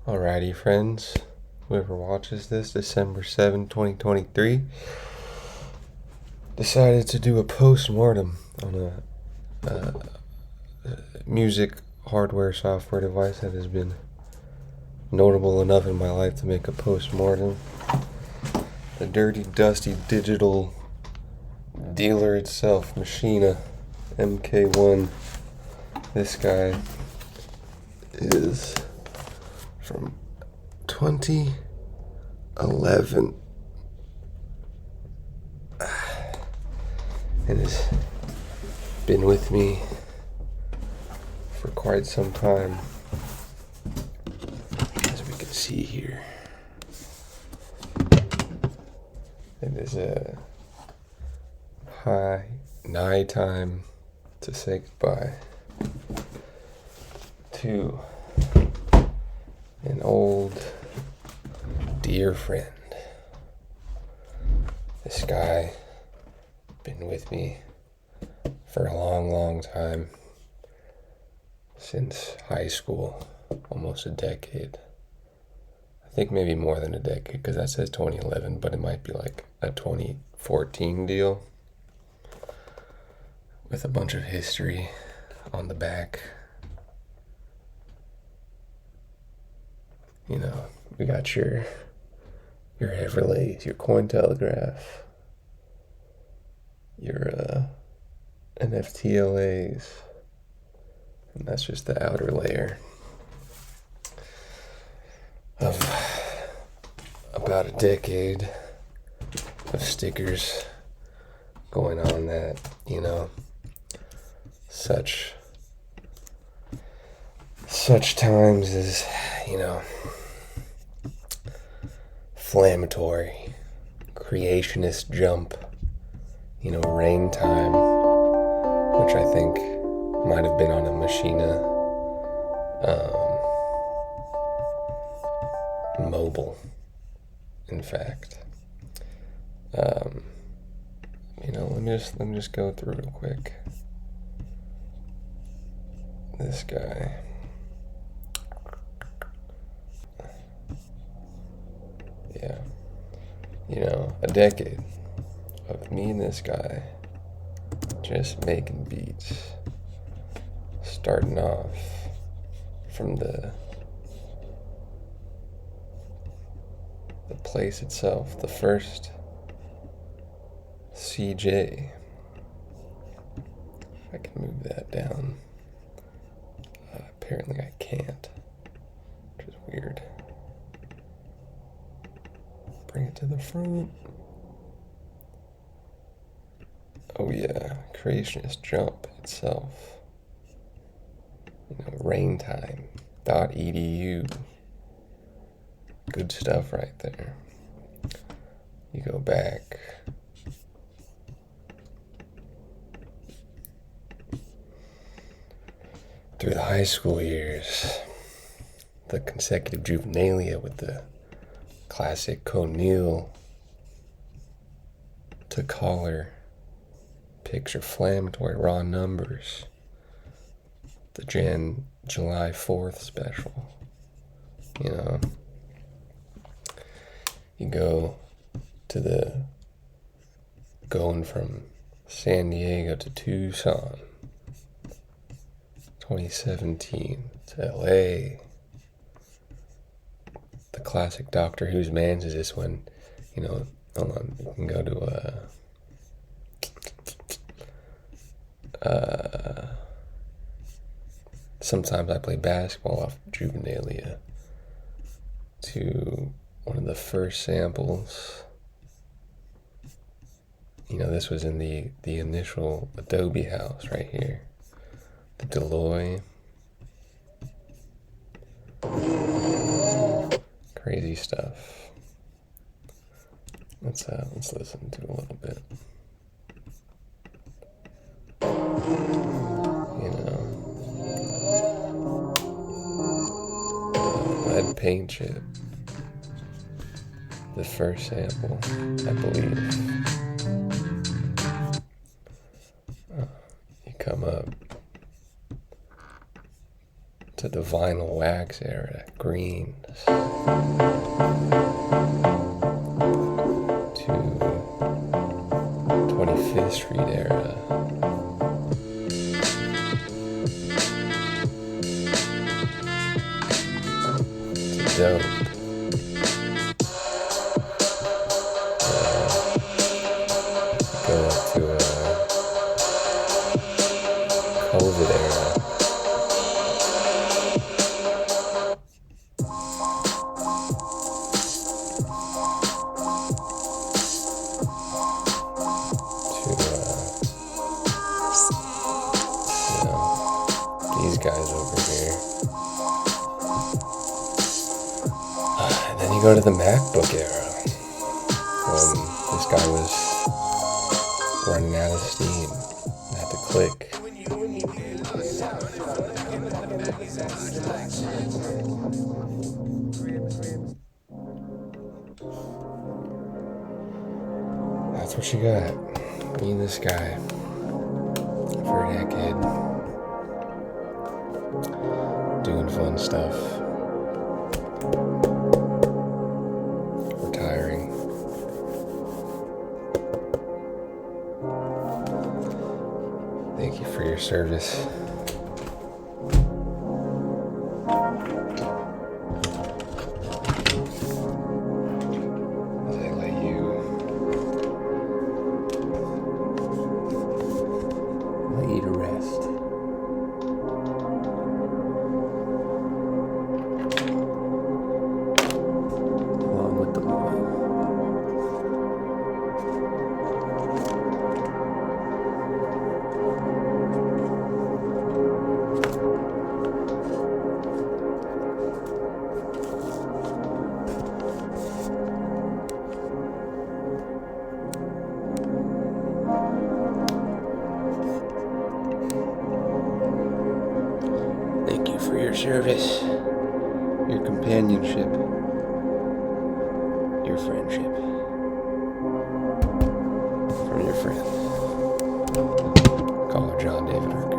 Alrighty, friends. Whoever watches this, December 7, 2023, decided to do a post-mortem on a music hardware software device that has been notable enough in my life to make a post-mortem. The dirty, dusty digital dealer itself, Maschine, MK1. This guy is from 2011 and has been with me for quite some time, as we can see here. It is a nigh time to say goodbye to an old dear friend. This guy been with me for a long time, since high school, almost a decade. I think maybe more than a decade, because that says 2011, but it might be like a 2014 deal with a bunch of history on the back. You know, we got your Everlays, your Cointelegraph, your NFTLAs, and that's just the outer layer of about a decade of stickers going on that, such times as, inflammatory, creationist jump, rain time, which I think might have been on a Maschine mobile, in fact. Let me just go through real quick. This guy. Yeah. A decade of me and this guy just making beats, starting off from the place itself, the first CJ. I can move that down. Apparently I can't, which is weird. Bring it to the front. Oh yeah, creationist jump itself. Raintime.edu. Good stuff right there. You go back through the high school years, the consecutive juvenilia with the classic O'Neill to collar, picture flammatory raw numbers, the July 4th special. You go to the going from San Diego to Tucson, 2017 to LA. The classic Doctor Who's Mans is this one, hold on, you can go to sometimes I play basketball off Juvenilia, to one of the first samples. This was in the initial Adobe house right here. The Deloy. Crazy stuff. Let's listen to a little bit. Lead paint chip. The first sample, I believe. You come up to the vinyl wax era, greens. To 25th Street era. To dope. Go up to COVID era. These guys over here. And then you go to the MacBook era, when this guy was running out of steam. I had to click. That's what you got. Me and this guy for a decade. Doing fun stuff. Retiring. Thank you for your service. As I let you to rest. Along with the boil. Thank you for your service, your companionship, your friendship. From your friend, caller John David.